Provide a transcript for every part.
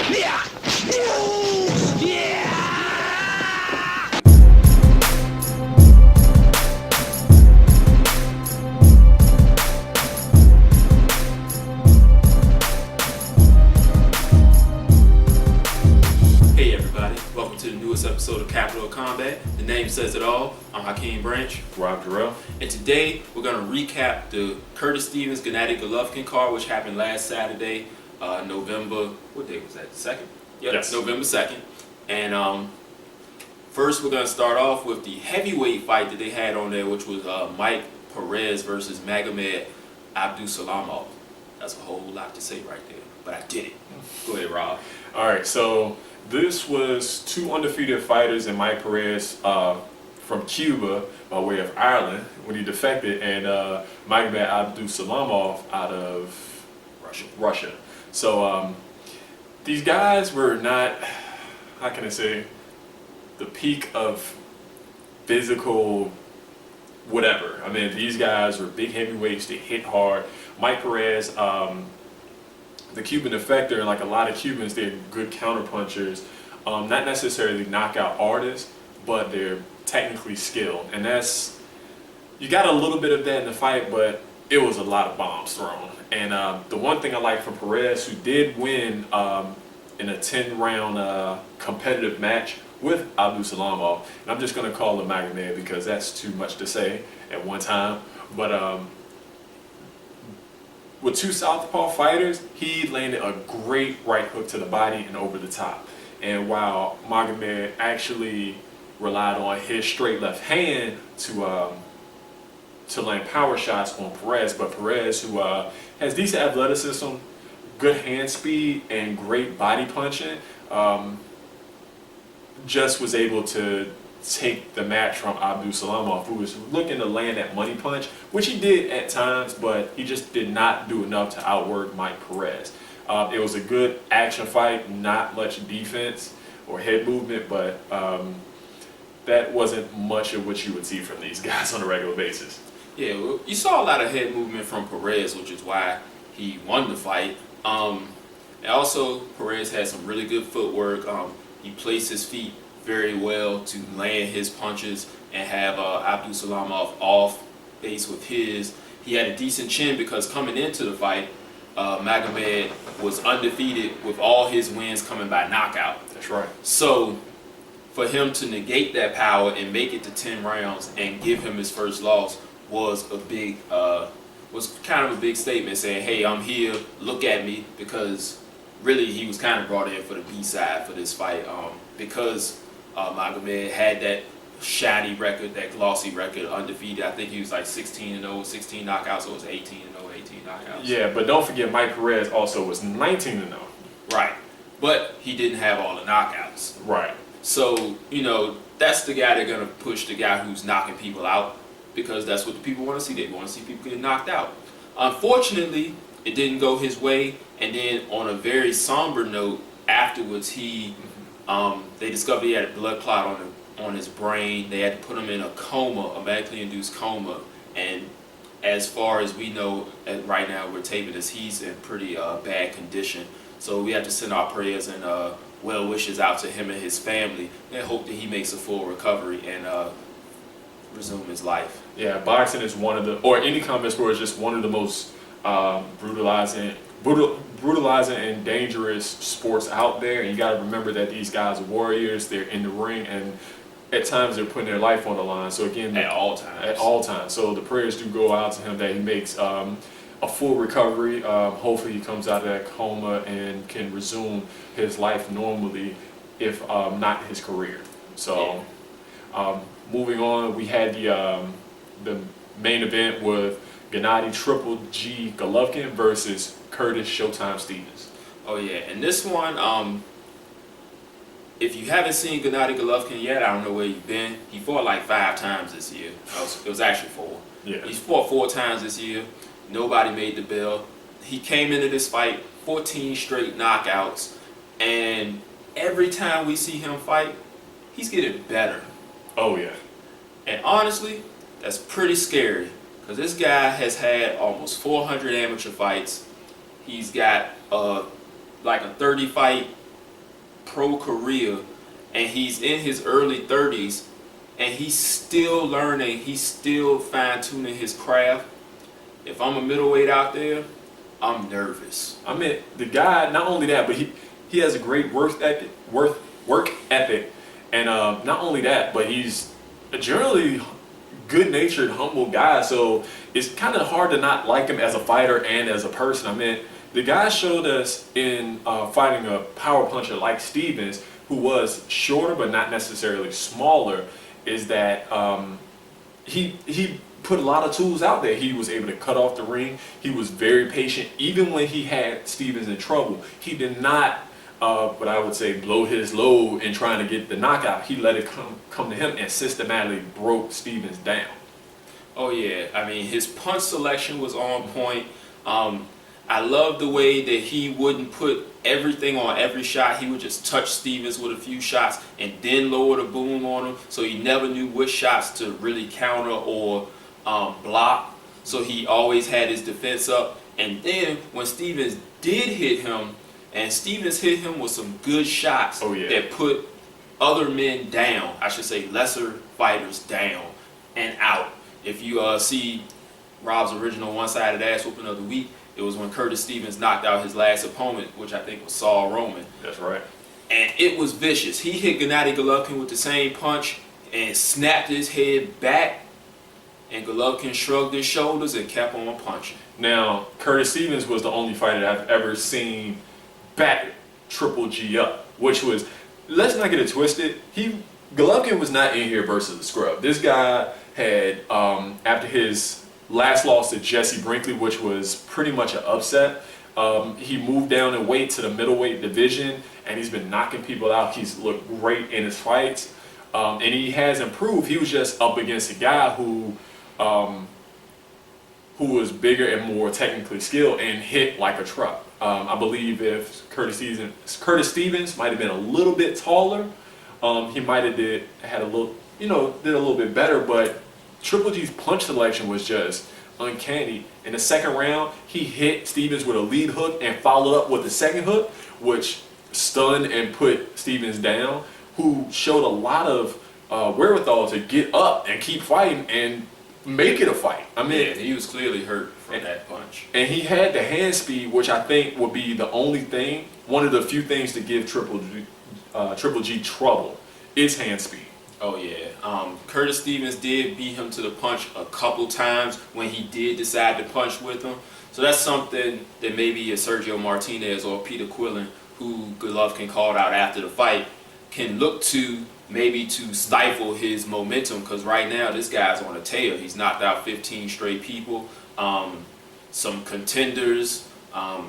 Hey everybody, welcome to the newest episode of Capital Combat. The name says it all. I'm Hakeem Branch. Rob Jarrell. And today we're going to recap the Curtis Stevens Gennady Golovkin card, which happened last Saturday, November, what day was that, 2nd? Yep, Yes. November 2nd. And first we're going to start off with the heavyweight fight that they had on there, which was Mike Perez versus Magomed Abdusalamov. That's a whole lot to say right there, but I did it. Go ahead, Rob. All right, so this was two undefeated fighters, and Mike Perez from Cuba by way of Ireland when he defected, and Magomed Abdusalamov out of Russia. So these guys were not, how can I say, the peak of physical whatever. I mean, these guys were big heavyweights. They hit hard. Mike Perez, the Cuban defector, and like a lot of Cubans, they're good counterpunchers. Not necessarily knockout artists, but they're technically skilled. And that's, you got a little bit of that in the fight, but it was a lot of bombs thrown. And the one thing I like from Perez, who did win in a 10-round competitive match with Abdusalamov, and I'm just going to call him Magomed because that's too much to say at one time. But with two southpaw fighters, he landed a great right hook to the body and over the top. And while Magomed actually relied on his straight left hand to land power shots on Perez, but Perez, who has decent athleticism, good hand speed, and great body punching, just was able to take the match from Abdusalamov, who was looking to land that money punch, which he did at times, but he just did not do enough to outwork Mike Perez. It was a good action fight, not much defense or head movement, but that wasn't much of what you would see from these guys on a regular basis. Yeah, well, you saw a lot of head movement from Perez, which is why he won the fight. And also, Perez had some really good footwork. He placed his feet very well to land his punches and have Abdusalamov off base with his. He had a decent chin because coming into the fight, Magomed was undefeated with all his wins coming by knockout. That's right. So for him to negate that power and make it to 10 rounds and give him his first loss was a big, was kind of a big statement saying, hey, I'm here, look at me, because really he was kind of brought in for the B-side for this fight because Magomed had that shiny record, that glossy record, undefeated. I think he was like 16-0, 16 knockouts, so it was 18-0, 18 knockouts. Yeah, but don't forget Mike Perez also was 19-0. Right, but he didn't have all the knockouts. Right. So, you know, that's the guy they're going to push, the guy who's knocking people out, because that's what the people want to see. They want to see people get knocked out. Unfortunately, it didn't go his way, and then on a very somber note, afterwards they discovered he had a blood clot on his brain. They had to put him in a coma, a medically induced coma, and as far as we know right now, we're taping this, he's in pretty bad condition. So we have to send our prayers and well wishes out to him and his family, and hope that he makes a full recovery and resume his life. Yeah, boxing is one of the, or any combat sport is just one of the most brutalizing and dangerous sports out there. And you got to remember that these guys are warriors. They're in the ring, and at times they're putting their life on the line. So again, At all times. At all times. So the prayers do go out to him that he makes a full recovery. Hopefully he comes out of that coma and can resume his life normally, if not his career. So moving on, we had the main event with Gennady Triple G Golovkin versus Curtis Showtime Stevens. Oh yeah, and this one, if you haven't seen Gennady Golovkin yet, I don't know where you've been. He fought like 5 times this year. It was actually 4. Yeah. He's fought 4 times this year. Nobody made the bell. He came into this fight 14 straight knockouts, and every time we see him fight, he's getting better. Oh yeah. And honestly, that's pretty scary, because this guy has had almost 400 amateur fights. He's got like a 30-fight pro career, and he's in his early 30s, and he's still learning, he's still fine-tuning his craft. If I'm a middleweight out there, I'm nervous. I mean, the guy, not only that, but he has a great work ethic, and not only that, but he's a generally good-natured, humble guy. So it's kind of hard to not like him as a fighter and as a person. I mean, the guy showed us in fighting a power puncher like Stephens, who was shorter but not necessarily smaller, is that he put a lot of tools out there. He was able to cut off the ring. He was very patient. Even when he had Stephens in trouble, he did not, what I would say, blow his load in trying to get the knockout. He let it come to him and systematically broke Stephens down. Oh yeah, I mean his punch selection was on point. I love the way that he wouldn't put everything on every shot. He would just touch Stephens with a few shots and then lower the boom on him, so he never knew which shots to really counter or block. So he always had his defense up. And then when Stephens did hit him, and Stephens hit him with some good shots that put other men down, I should say lesser fighters down and out. If you see Rob's original one-sided ass whooping of the week, it was when Curtis Stephens knocked out his last opponent, which I think was Saul Roman. That's right. And it was vicious. He hit Gennady Golovkin with the same punch and snapped his head back, and Golovkin shrugged his shoulders and kept on punching. Now, Curtis Stephens was the only fighter I've ever seen back Triple G up, which was, let's not get it twisted, Golovkin was not in here versus the scrub. This guy had, after his last loss to Jesse Brinkley, which was pretty much an upset, he moved down in weight to the middleweight division, and he's been knocking people out. He's looked great in his fights, and he has improved. He was just up against a guy who was bigger and more technically skilled and hit like a truck. I believe if Curtis Stephens might have been a little bit taller, he might have did a little bit better, but Triple G's punch selection was just uncanny. In the second round, he hit Stephens with a lead hook and followed up with the second hook, which stunned and put Stephens down, who showed a lot of wherewithal to get up and keep fighting and make it a fight. I mean, yeah, he was clearly hurt from that punch. And he had the hand speed, which I think would be the only thing, one of the few things to give Triple G trouble, is hand speed. Oh yeah, Curtis Stephens did beat him to the punch a couple times when he did decide to punch with him. So that's something that maybe a Sergio Martinez or Peter Quillin, who Golovkin called out after the fight, can look to maybe to stifle his momentum, because right now this guy's on a tear. He's knocked out 15 straight people. Some contenders.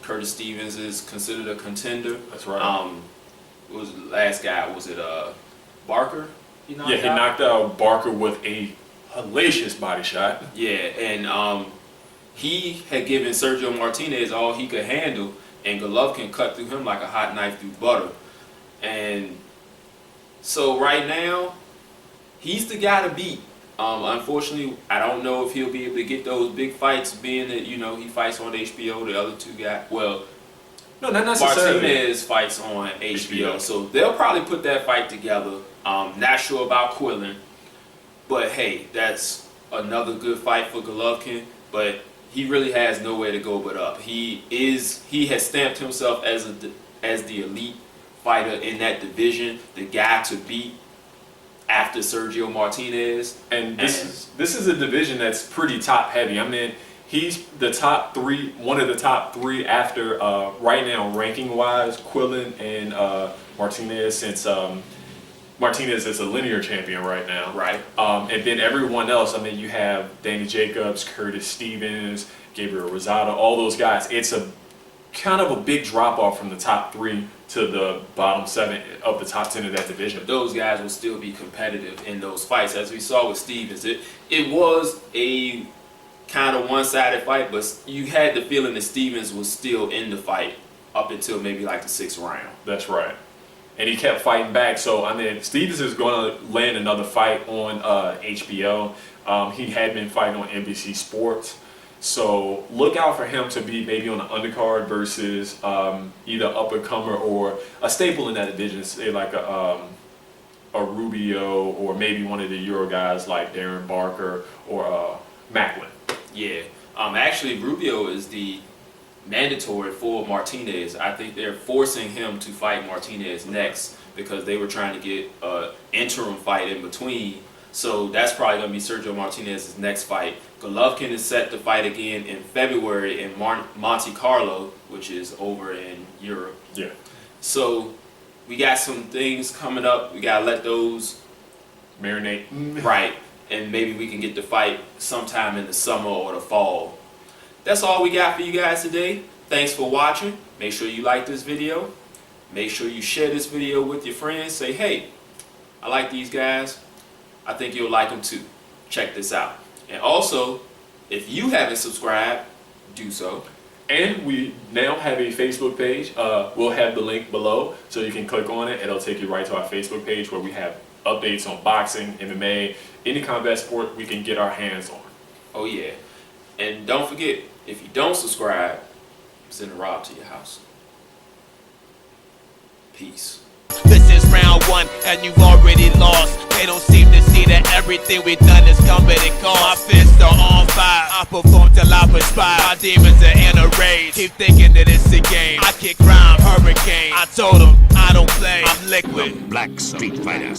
Curtis Stephens is considered a contender. That's right. What was the last guy? Was it Barker? He knocked out Barker with a hellacious body shot. Yeah, and he had given Sergio Martinez all he could handle, and Golovkin cut through him like a hot knife through butter. And so right now, he's the guy to beat. Unfortunately, I don't know if he'll be able to get those big fights, being that, he fights on HBO, the other two guys. Well, no, not necessarily. Martinez fights on HBO, so they'll probably put that fight together. Not sure about Quillin, but hey, that's another good fight for Golovkin, but he really has nowhere to go but up. He has stamped himself as the elite fighter in that division, the guy to beat after Sergio Martinez. And this is a division that's pretty top heavy. I mean, he's the top three, one of the top three after right now ranking wise, Quillin and Martinez, since Martinez is a linear champion right now. Right. And then everyone else, I mean, you have Danny Jacobs, Curtis Stephens, Gabriel Rosado, all those guys. It's a kind of a big drop off from the top three to the bottom 7 of the top 10 of that division. Those guys will still be competitive in those fights. As we saw with Stephens, it was a kind of one-sided fight, but you had the feeling that Stephens was still in the fight up until maybe like the 6th round. That's right. And he kept fighting back. So, I mean, Stephens is going to land another fight on HBO. He had been fighting on NBC Sports. So look out for him to be maybe on the undercard versus either up and comer or a staple in that division, say like a Rubio or maybe one of the Euro guys like Darren Barker or Macklin. Yeah. Actually, Rubio is the mandatory for Martinez. I think they're forcing him to fight Martinez next because they were trying to get an interim fight in between. So that's probably going to be Sergio Martinez's next fight. Golovkin is set to fight again in February in Monte Carlo, which is over in Europe. Yeah. So we got some things coming up. We got to let those marinate. right. And maybe we can get the fight sometime in the summer or the fall. That's all we got for you guys today. Thanks for watching. Make sure you like this video. Make sure you share this video with your friends. Say, hey, I like these guys. I think you'll like them too. Check this out. And also, if you haven't subscribed, do so. And we now have a Facebook page. We'll have the link below so you can click on it. It'll take you right to our Facebook page where we have updates on boxing, MMA, any combat sport we can get our hands on. Oh yeah. And don't forget, if you don't subscribe, send a Rob to your house. Peace. This is round one, and you've already lost. They don't seem to see that everything we've done is coming and gone. My fists are on fire. I perform till I perspire. My demons are in a rage. Keep thinking that it's a game. I kick crime, hurricane. I told them I don't play. I'm liquid. Black Street Fighter.